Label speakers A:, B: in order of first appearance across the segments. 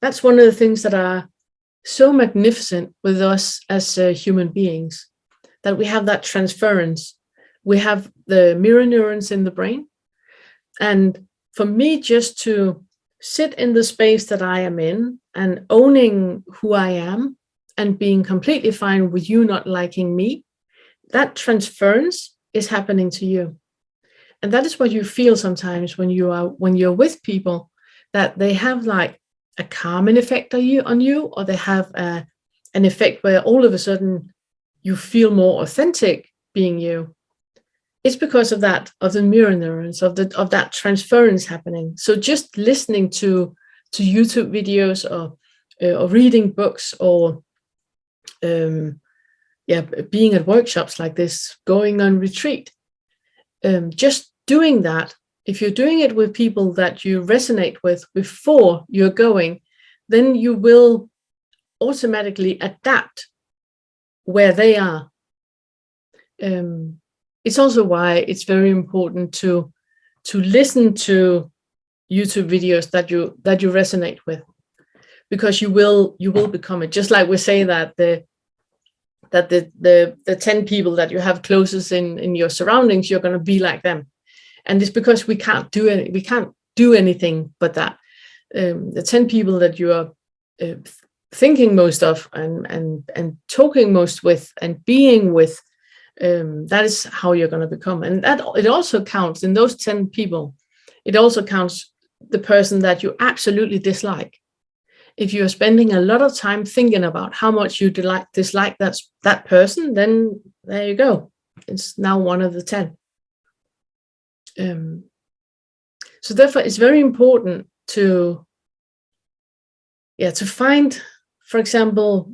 A: that's one of the things that are so magnificent with us as human beings, that we have that transference. We have the mirror neurons in the brain. And for me, just to sit in the space that I am in and owning who I am and being completely fine with you not liking me, that transference is happening to you. And that is what you feel sometimes when you're with people, that they have like a calming effect on you, or they have an effect where all of a sudden you feel more authentic being you. It's because of that, of the mirror neurons, of that transference happening. So just listening to YouTube videos or reading books or being at workshops like this, going on retreat, just doing that. If you're doing it with people that you resonate with before you're going, then you will automatically adapt where they are. It's also why it's very important to listen to YouTube videos that you resonate with, because you will become it. Just like we say that the 10 people that you have closest in your surroundings, you're going to be like them. And it's because we can't do anything but that. The 10 people that you are thinking most of and talking most with and being with, that is how you're going to become. And that it also counts in those 10 people. It also counts the person that you absolutely dislike. If you're spending a lot of time thinking about how much you dislike that person, then there you go. It's now one of the 10. So therefore, it's very important to find, for example,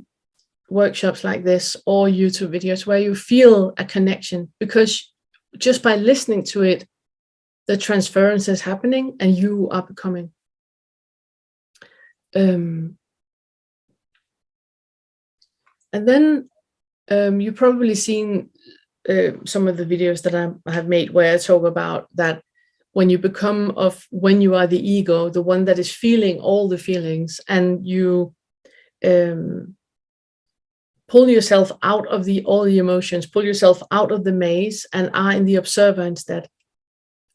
A: workshops like this or YouTube videos where you feel a connection, because just by listening to it, the transference is happening and you are becoming. And then you've probably seen some of the videos that I have made where I talk about that when you are the ego, the one that is feeling all the feelings, and you pull yourself out of all the emotions, pull yourself out of the maze and are in the observer instead,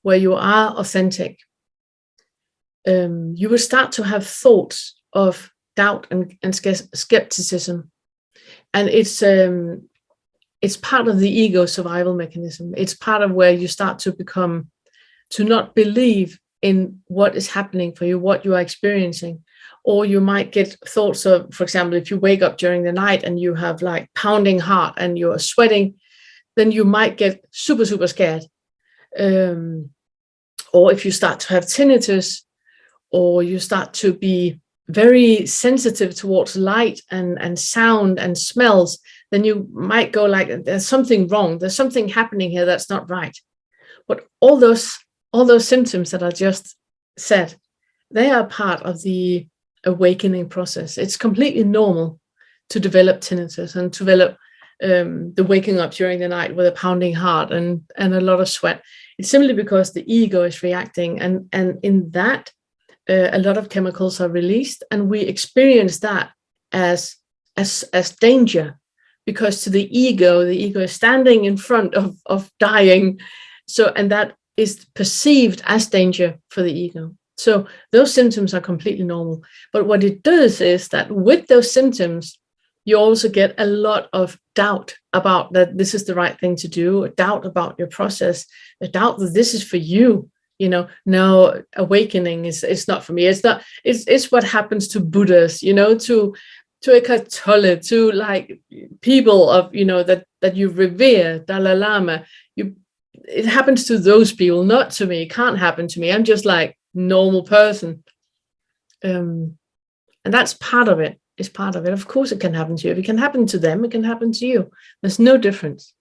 A: where you are authentic, you will start to have thoughts of doubt and skepticism. And it's part of the ego survival mechanism. It's part of where you start to not believe in what is happening for you, what you are experiencing. Or you might get thoughts of, for example, if you wake up during the night and you have like pounding heart and you're sweating, then you might get super, super scared. Or if you start to have tinnitus, or you start to be very sensitive towards light and sound and smells, then you might go like, there's something wrong. There's something happening here that's not right. But all those symptoms that I just said, they are part of the awakening process. It's completely normal to develop tinnitus and to develop the waking up during the night with a pounding heart and a lot of sweat. It's simply because the ego is reacting, and in that a lot of chemicals are released, and we experience that as danger, because to the ego is standing in front of dying. So, and that is perceived as danger for the ego. So those symptoms are completely normal. But what it does is that with those symptoms, you also get a lot of doubt about that this is the right thing to do, a doubt about your process, a doubt that this is for you. No, awakening is not for me. It's what happens to Buddhas, to Eckhart Tolle, to like people of, that you revere, Dalai Lama. It happens to those people, not to me. It can't happen to me. I'm just like normal person. And that's part of it. It's part of it. Of course it can happen to you. If it can happen to them, it can happen to you. There's no difference.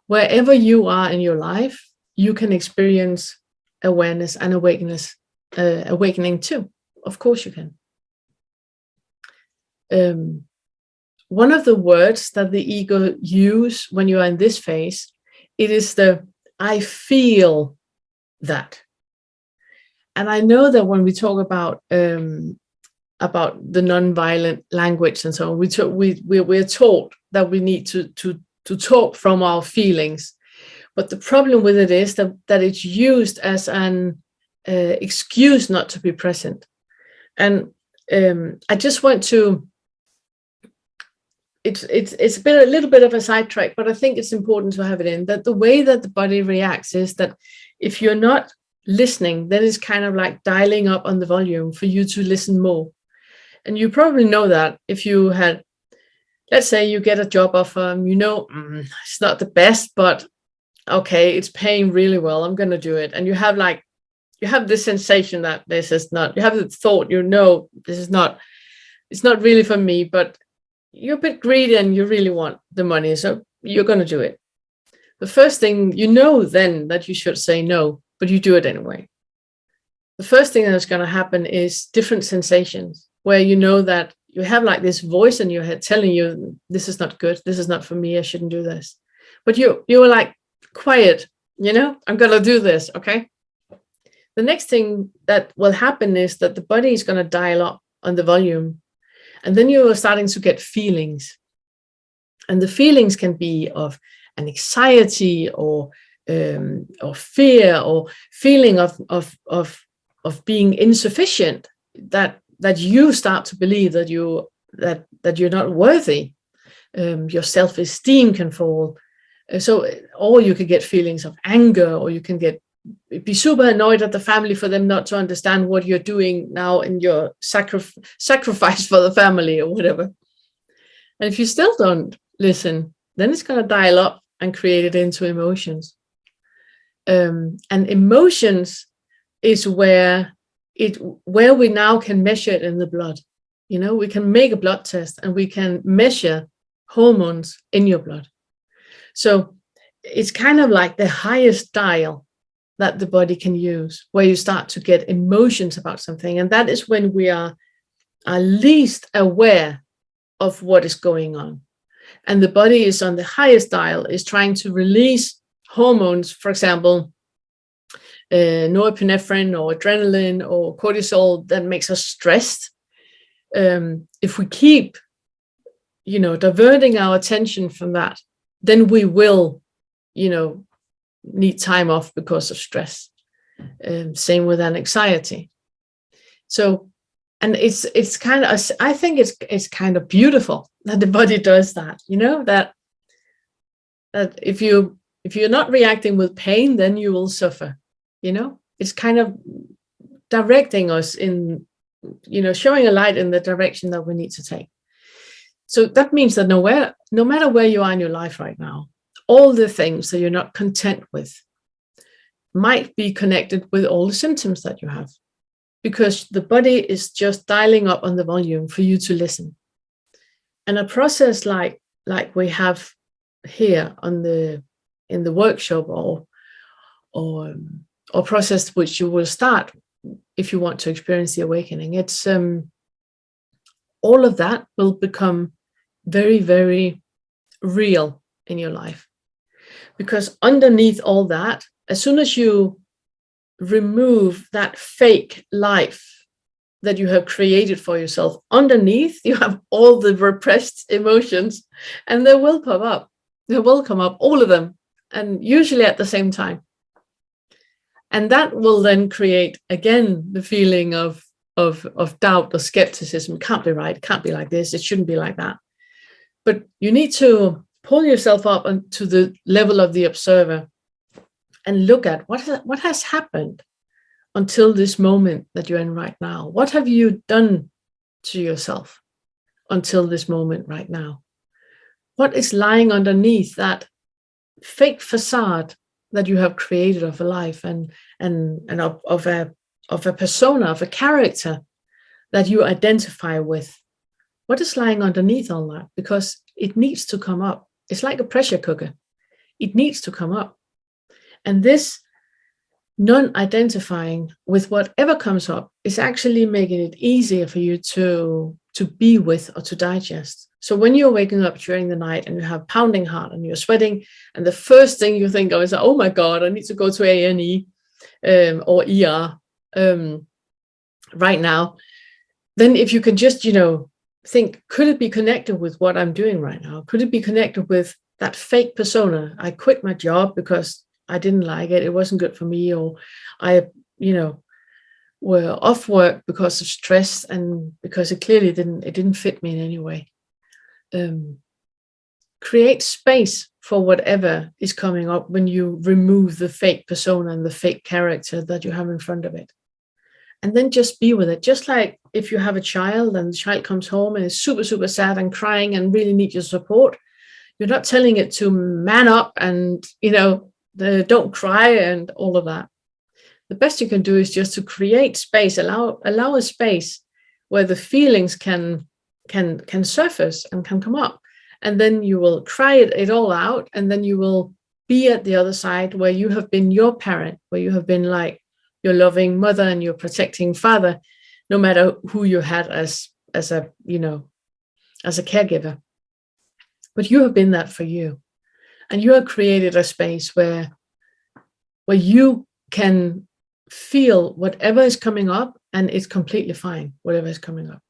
A: Wherever you are in your life, you can experience awareness and awakening too. Of course you can. One of the words that the ego use when you are in this phase, it is the I feel that. I know that when we talk about the non-violent language and so on, we're taught that we need to talk from our feelings. But the problem with it is that it's used as an excuse not to be present. And I just want to, it's been a little bit of a sidetrack, but I think it's important to have it in, that the way that the body reacts is that if you're not listening, then it's kind of like dialing up on the volume for you to listen more. And you probably know that if you had, let's say you get a job offer, it's not the best, but okay, it's paying really well, I'm going to do it. And you have this sensation that this is not, you have the thought, this is not, it's not really for me, but you're a bit greedy and you really want the money. So you're going to do it. The first thing then that you should say no, but you do it anyway. The first thing that's going to happen is different sensations where that you have like this voice in your head telling you, this is not good. This is not for me. I shouldn't do this. But you're like, quiet, I'm going to do this. Okay. The next thing that will happen is that the body is going to dial up on the volume. And then you are starting to get feelings. And the feelings can be of an anxiety or fear or feeling of being insufficient, that you start to believe that you're not worthy. Your self-esteem can fall. Or you could get feelings of anger, or you can be super annoyed at the family for them not to understand what you're doing now in your sacrifice for the family or whatever. And if you still don't listen, then it's going to dial up and create it into emotions. And emotions is where we now can measure it in the blood. We can make a blood test and we can measure hormones in your blood. So it's kind of like the highest dial that the body can use, where you start to get emotions about something. And that is when we are least aware of what is going on. And the body is on the highest dial, is trying to release hormones, for example, norepinephrine or adrenaline or cortisol that makes us stressed. If we keep, diverting our attention from that, then we will, need time off because of stress. Same with an anxiety. So, and it's kind of, I think it's kind of beautiful that the body does that. That if you're not reacting with pain, then you will suffer. It's kind of directing us in, showing a light in the direction that we need to take. So that means that no matter where you are in your life right now, all the things that you're not content with might be connected with all the symptoms that you have, because the body is just dialing up on the volume for you to listen. And a process like we have here in the workshop or process which you will start if you want to experience the awakening, it's all of that will become very, very real in your life. Because underneath all that, as soon as you remove that fake life that you have created for yourself, underneath you have all the repressed emotions, and they will pop up. They will come up, all of them, and usually at the same time. And that will then create again the feeling of doubt or skepticism. It can't be right, it can't be like this, it shouldn't be like that. But you need to pull yourself up to the level of the observer and look at what has happened until this moment that you're in right now. What have you done to yourself until this moment right now? What is lying underneath that fake facade that you have created of a life and of a persona, of a character that you identify with? What is lying underneath all that? Because it needs to come up. It's like a pressure cooker. It needs to come up. And this non-identifying with whatever comes up is actually making it easier for you to be with or to digest. So when you're waking up during the night and you have pounding heart and you're sweating, and the first thing you think of is, oh my God, I need to go to A&E or ER. right now, then if you can just, think, could it be connected with what I'm doing right now? Could it be connected with that fake persona? I quit my job because I didn't like it. It wasn't good for me. Or I, were off work because of stress and because it clearly didn't fit me in any way. Create space for whatever is coming up when you remove the fake persona and the fake character that you have in front of it. And then just be with it. Just like if you have a child and the child comes home and is super, super sad and crying and really needs your support, you're not telling it to man up and, don't cry and all of that. The best you can do is just to create space, allow a space where the feelings can surface and can come up. And then you will cry it all out. And then you will be at the other side where you have been your parent, where you have been like your loving mother and your protecting father, no matter who you had as a caregiver. But you have been that for you. And you have created a space where you can feel whatever is coming up, and it's completely fine, whatever is coming up.